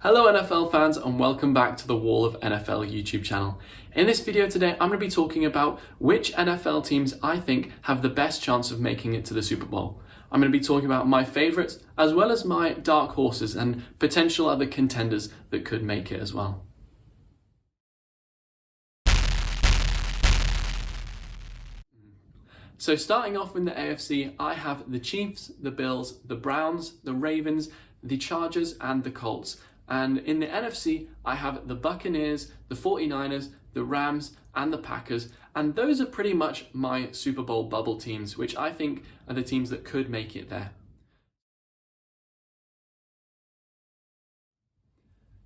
Hello NFL fans and welcome back to the Wall of NFL YouTube channel. In this video today, I'm going to be talking about which NFL teams I think have the best chance of making it to the Super Bowl. I'm going to be talking about my favorites as well as my dark horses and potential other contenders that could make it as well. So starting off in the AFC, I have the Chiefs, the Bills, the Browns, the Ravens, the Chargers and the Colts. And in the NFC, I have the Buccaneers, the 49ers, the Rams, and the Packers. And those are pretty much my Super Bowl bubble teams, which I think are the teams that could make it there.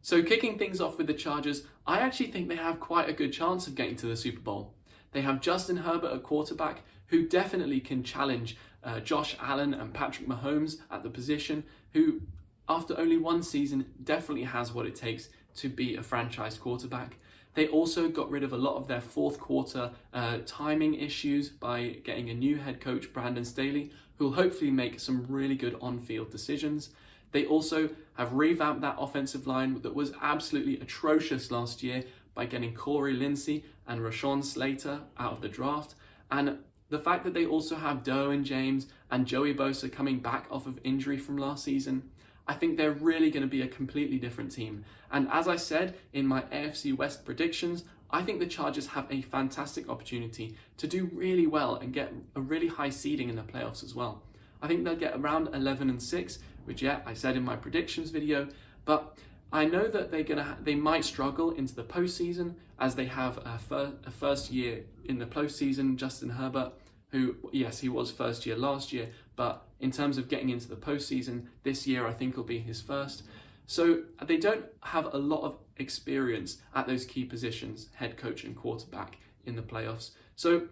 So kicking things off with the Chargers, I actually think they have quite a good chance of getting to the Super Bowl. They have Justin Herbert at quarterback, who definitely can challenge Josh Allen and Patrick Mahomes at the position, who after only one season, definitely has what it takes to be a franchise quarterback. They also got rid of a lot of their fourth quarter timing issues by getting a new head coach, Brandon Staley, who will hopefully make some really good on-field decisions. They also have revamped that offensive line that was absolutely atrocious last year by getting Corey Lindsey and Rashawn Slater out of the draft. And the fact that they also have Derwin James and Joey Bosa coming back off of injury from last season, I think they're really going to be a completely different team. And as I said in my AFC West predictions, I think the Chargers have a fantastic opportunity to do really well and get a really high seeding in the playoffs as well. I think they'll get around 11-6, which I said in my predictions video, but I know that they might struggle into the postseason as they have a first year in the postseason, Justin Herbert, who, yes, he was first year last year, but in terms of getting into the postseason, this year I think will be his first. So they don't have a lot of experience at those key positions, head coach and quarterback, in the playoffs. So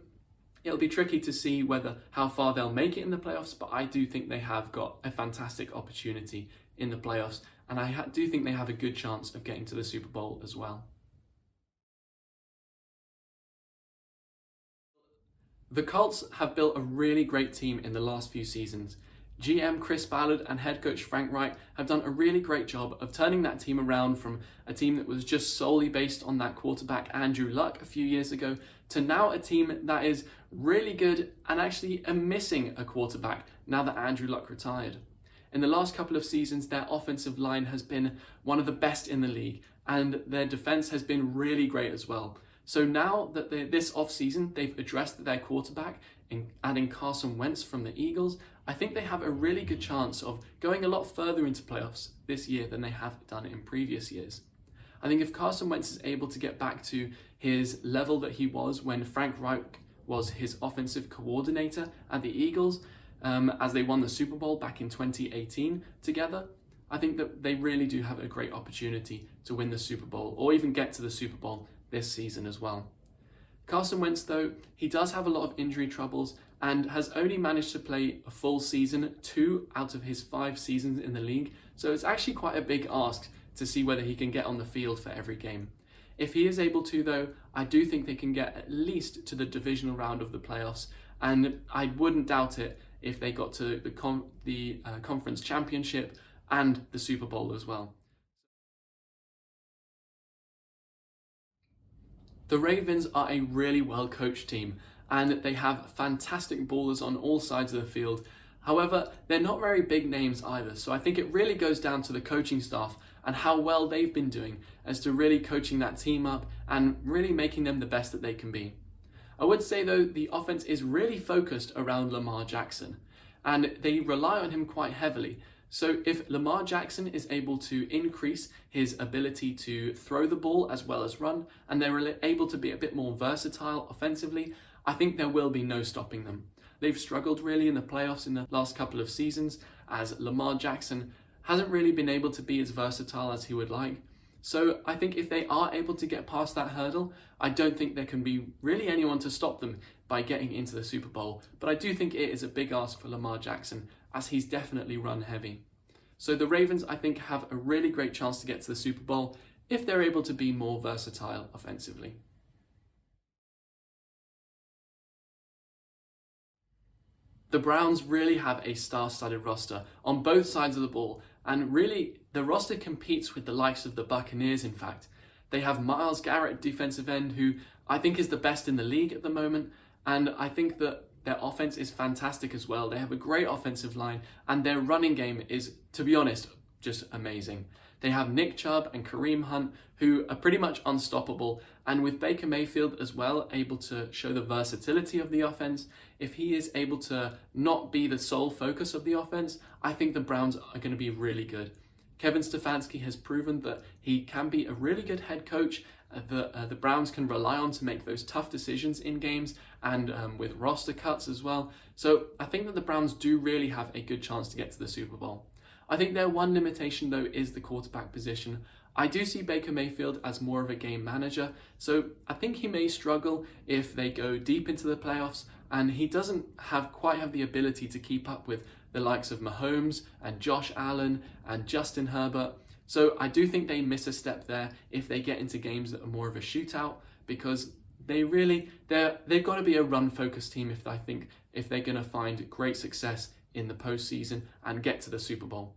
it'll be tricky to see how far they'll make it in the playoffs, but I do think they have got a fantastic opportunity in the playoffs, and I do think they have a good chance of getting to the Super Bowl as well. The Colts have built a really great team in the last few seasons. GM Chris Ballard and head coach Frank Reich have done a really great job of turning that team around from a team that was just solely based on that quarterback Andrew Luck a few years ago to now a team that is really good and actually are missing a quarterback now that Andrew Luck retired. In the last couple of seasons, their offensive line has been one of the best in the league, and their defense has been really great as well. So now that this offseason, they've addressed their quarterback in adding Carson Wentz from the Eagles, I think they have a really good chance of going a lot further into playoffs this year than they have done in previous years. I think if Carson Wentz is able to get back to his level that he was when Frank Reich was his offensive coordinator at the Eagles, as they won the Super Bowl back in 2018 together, I think that they really do have a great opportunity to win the Super Bowl or even get to the Super Bowl this season as well. Carson Wentz, though, he does have a lot of injury troubles and has only managed to play a full season 2 out of his 5 seasons in the league, so it's actually quite a big ask to see whether he can get on the field for every game. If he is able to, though, I do think they can get at least to the divisional round of the playoffs, and I wouldn't doubt it if they got to the conference championship and the Super Bowl as well. The Ravens are a really well-coached team, and they have fantastic ballers on all sides of the field. However, they're not very big names either, so I think it really goes down to the coaching staff and how well they've been doing as to really coaching that team up and really making them the best that they can be. I would say, though, the offense is really focused around Lamar Jackson, and they rely on him quite heavily. So if Lamar Jackson is able to increase his ability to throw the ball as well as run, and they're able to be a bit more versatile offensively, I think there will be no stopping them. They've struggled really in the playoffs in the last couple of seasons as Lamar Jackson hasn't really been able to be as versatile as he would like. So I think if they are able to get past that hurdle, I don't think there can be really anyone to stop them by getting into the Super Bowl. But I do think it is a big ask for Lamar Jackson, as he's definitely run heavy. So the Ravens, I think, have a really great chance to get to the Super Bowl if they're able to be more versatile offensively. The Browns really have a star-studded roster on both sides of the ball, and really the roster competes with the likes of the Buccaneers, in fact. They have Myles Garrett, defensive end, who I think is the best in the league at the moment, and I think that their offense is fantastic as well. They have a great offensive line, and their running game is, to be honest, just amazing. They have Nick Chubb and Kareem Hunt, who are pretty much unstoppable, and with Baker Mayfield as well, able to show the versatility of the offense. If he is able to not be the sole focus of the offense, I think the Browns are going to be really good. Kevin Stefanski has proven that he can be a really good head coach that the Browns can rely on to make those tough decisions in games and with roster cuts as well. So I think that the Browns do really have a good chance to get to the Super Bowl. I think their one limitation though is the quarterback position. I do see Baker Mayfield as more of a game manager, so I think he may struggle if they go deep into the playoffs, and he doesn't quite have the ability to keep up with the likes of Mahomes and Josh Allen and Justin Herbert. So I do think they miss a step there if they get into games that are more of a shootout, because they've got to be a run-focused team if they're going to find great success in the postseason and get to the Super Bowl.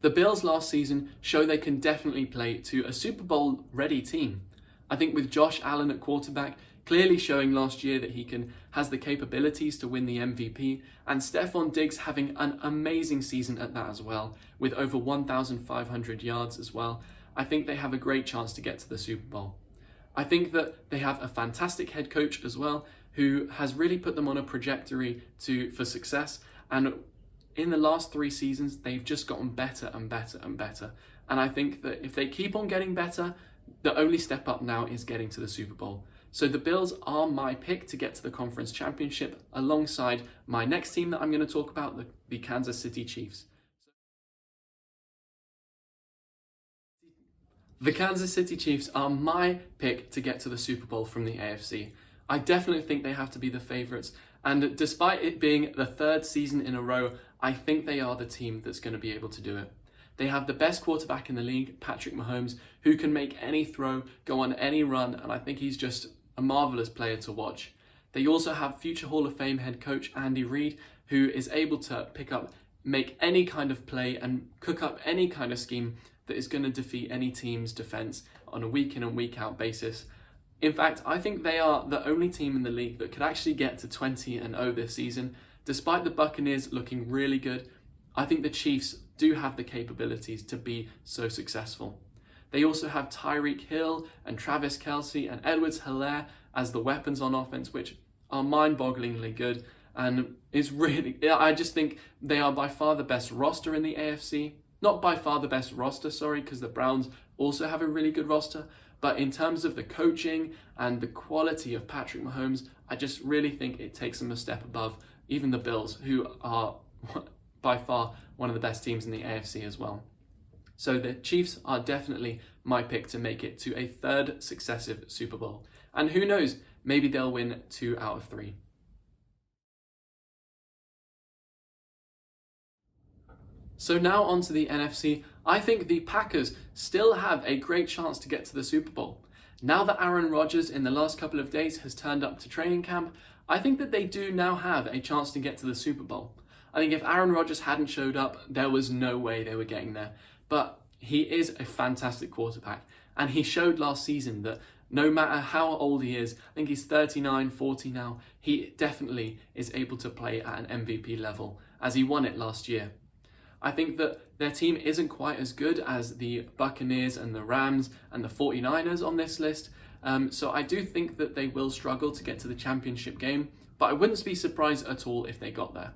The Bills last season show they can definitely play to a Super Bowl ready team. I think with Josh Allen at quarterback, clearly showing last year that he has the capabilities to win the MVP, and Stephon Diggs having an amazing season at that as well, with over 1,500 yards as well. I think they have a great chance to get to the Super Bowl. I think that they have a fantastic head coach as well, who has really put them on a trajectory for success, and in the last 3 seasons, they've just gotten better and better and better. And I think that if they keep on getting better, the only step up now is getting to the Super Bowl. So the Bills are my pick to get to the conference championship alongside my next team that I'm going to talk about, the Kansas City Chiefs. The Kansas City Chiefs are my pick to get to the Super Bowl from the AFC. I definitely think they have to be the favourites, and despite it being the 3rd season in a row, I think they are the team that's going to be able to do it. They have the best quarterback in the league, Patrick Mahomes, who can make any throw, go on any run, and I think he's just a marvellous player to watch. They also have future Hall of Fame head coach Andy Reid, who is able to make any kind of play and cook up any kind of scheme that is going to defeat any team's defense on a week in and week out basis. In fact, I think they are the only team in the league that could actually get to 20-0 this season. Despite the Buccaneers looking really good, I think the Chiefs do have the capabilities to be so successful. They also have Tyreek Hill and Travis Kelce and Edwards-Helaire as the weapons on offense, which are mind-bogglingly good. And I just think they are by far the best roster in the AFC. Not by far the best roster, because the Browns also have a really good roster. But in terms of the coaching and the quality of Patrick Mahomes, I just really think it takes them a step above even the Bills, who are by far one of the best teams in the AFC as well. So the Chiefs are definitely my pick to make it to a 3rd successive Super Bowl. And who knows, maybe they'll win 2 out of 3. So now on to the NFC. I think the Packers still have a great chance to get to the Super Bowl. Now that Aaron Rodgers in the last couple of days has turned up to training camp, I think that they do now have a chance to get to the Super Bowl. I think if Aaron Rodgers hadn't showed up, there was no way they were getting there. But he is a fantastic quarterback, and he showed last season that no matter how old he is, I think he's 39, 40 now, he definitely is able to play at an MVP level, as he won it last year. I think that their team isn't quite as good as the Buccaneers and the Rams and the 49ers on this list, so I do think that they will struggle to get to the championship game, but I wouldn't be surprised at all if they got there.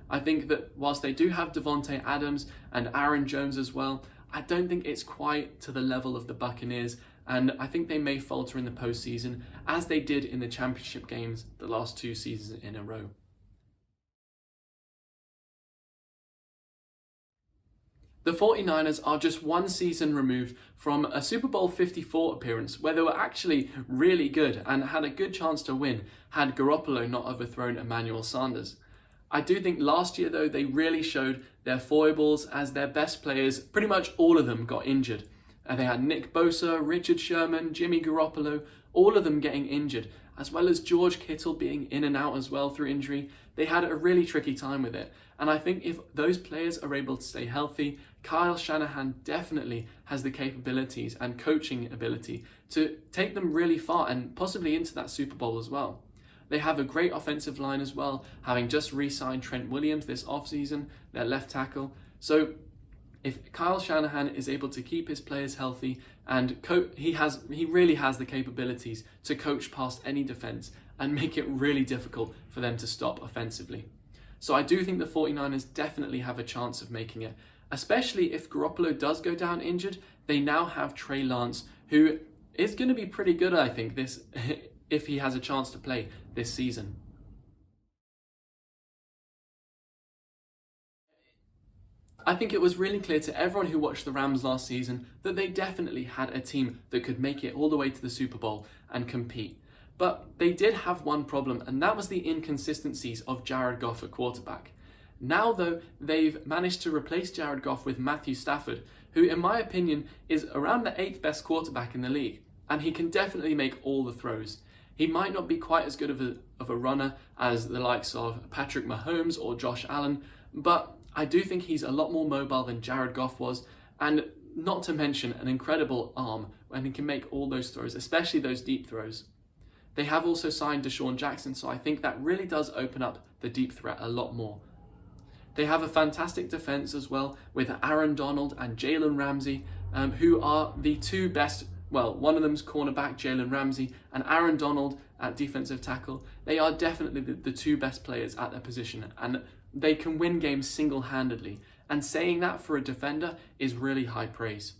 I think that whilst they do have Devontae Adams and Aaron Jones as well, I don't think it's quite to the level of the Buccaneers, and I think they may falter in the postseason, as they did in the championship games the last 2 seasons in a row. The 49ers are just 1 season removed from a Super Bowl 54 appearance where they were actually really good and had a good chance to win had Garoppolo not overthrown Emmanuel Sanders. I do think last year though they really showed their foibles as their best players, pretty much all of them got injured. They had Nick Bosa, Richard Sherman, Jimmy Garoppolo, all of them getting injured, as well as George Kittle being in and out as well through injury. They had a really tricky time with it. And I think if those players are able to stay healthy, Kyle Shanahan definitely has the capabilities and coaching ability to take them really far and possibly into that Super Bowl as well. They have a great offensive line as well, having just re-signed Trent Williams this offseason, their left tackle. So if Kyle Shanahan is able to keep his players healthy and he really has the capabilities to coach past any defense and make it really difficult for them to stop offensively. So I do think the 49ers definitely have a chance of making it, especially if Garoppolo does go down injured. They now have Trey Lance, who is going to be pretty good, I think, if he has a chance to play this season. I think it was really clear to everyone who watched the Rams last season that they definitely had a team that could make it all the way to the Super Bowl and compete. But they did have one problem, and that was the inconsistencies of Jared Goff at quarterback. Now, though, they've managed to replace Jared Goff with Matthew Stafford, who, in my opinion, is around the 8th best quarterback in the league, and he can definitely make all the throws. He might not be quite as good of a runner as the likes of Patrick Mahomes or Josh Allen, but I do think he's a lot more mobile than Jared Goff was, and not to mention an incredible arm when he can make all those throws, especially those deep throws. They have also signed Deshaun Jackson, so I think that really does open up the deep threat a lot more. They have a fantastic defense as well with Aaron Donald and Jalen Ramsey, who are the two best. Well, one of them's cornerback, Jalen Ramsey, and Aaron Donald at defensive tackle. They are definitely the two best players at their position, and they can win games single-handedly. And saying that for a defender is really high praise.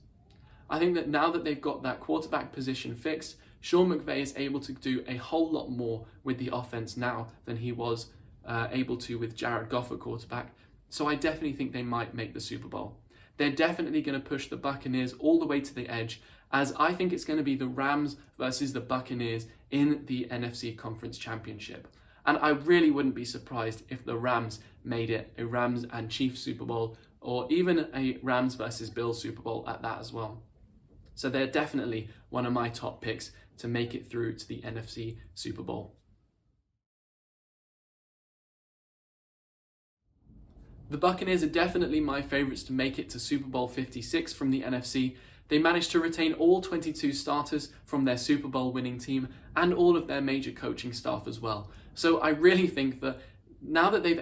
I think that now that they've got that quarterback position fixed, Sean McVay is able to do a whole lot more with the offense now than he was able to with Jared Goff at quarterback. So I definitely think they might make the Super Bowl. They're definitely going to push the Buccaneers all the way to the edge, as I think it's going to be the Rams versus the Buccaneers in the NFC Conference Championship. And I really wouldn't be surprised if the Rams made it a Rams and Chiefs Super Bowl, or even a Rams versus Bills Super Bowl at that as well. So they're definitely one of my top picks to make it through to the NFC Super Bowl. The Buccaneers are definitely my favourites to make it to Super Bowl 56 from the NFC. They managed to retain all 22 starters from their Super Bowl winning team and all of their major coaching staff as well. So I really think that now that they've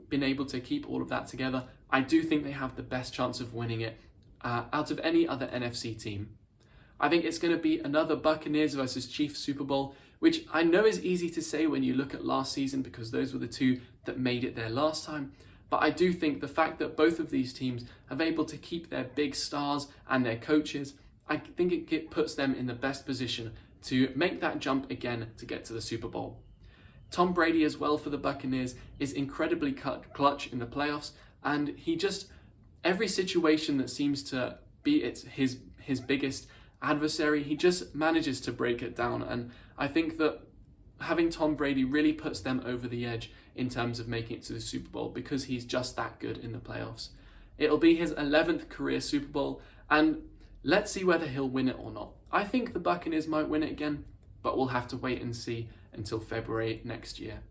been able to keep all of that together, I do think they have the best chance of winning it out of any other NFC team. I think it's going to be another Buccaneers versus Chiefs Super Bowl, which I know is easy to say when you look at last season because those were the two that made it there last time. But I do think the fact that both of these teams have able to keep their big stars and their coaches, I think it puts them in the best position to make that jump again to get to the Super Bowl. Tom Brady as well for the Buccaneers is incredibly clutch in the playoffs, and he just, every situation that seems to be his biggest adversary, he just manages to break it down. And I think that having Tom Brady really puts them over the edge in terms of making it to the Super Bowl because he's just that good in the playoffs. It'll be his 11th career Super Bowl, and let's see whether he'll win it or not. I think the Buccaneers might win it again, but we'll have to wait and see until February next year.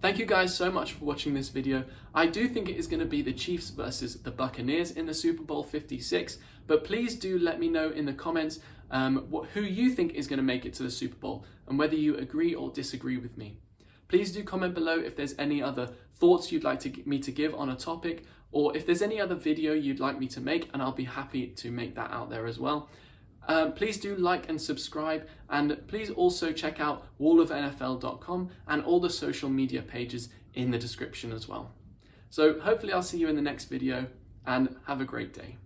Thank you guys so much for watching this video. I do think it is going to be the Chiefs versus the Buccaneers in the Super Bowl 56, but please do let me know in the comments who you think is going to make it to the Super Bowl and whether you agree or disagree with me. Please do comment below if there's any other thoughts you'd like me to give on a topic, or if there's any other video you'd like me to make, and I'll be happy to make that out there as well. Please do like and subscribe, and please also check out wallofnfl.com and all the social media pages in the description as well. So hopefully I'll see you in the next video, and have a great day.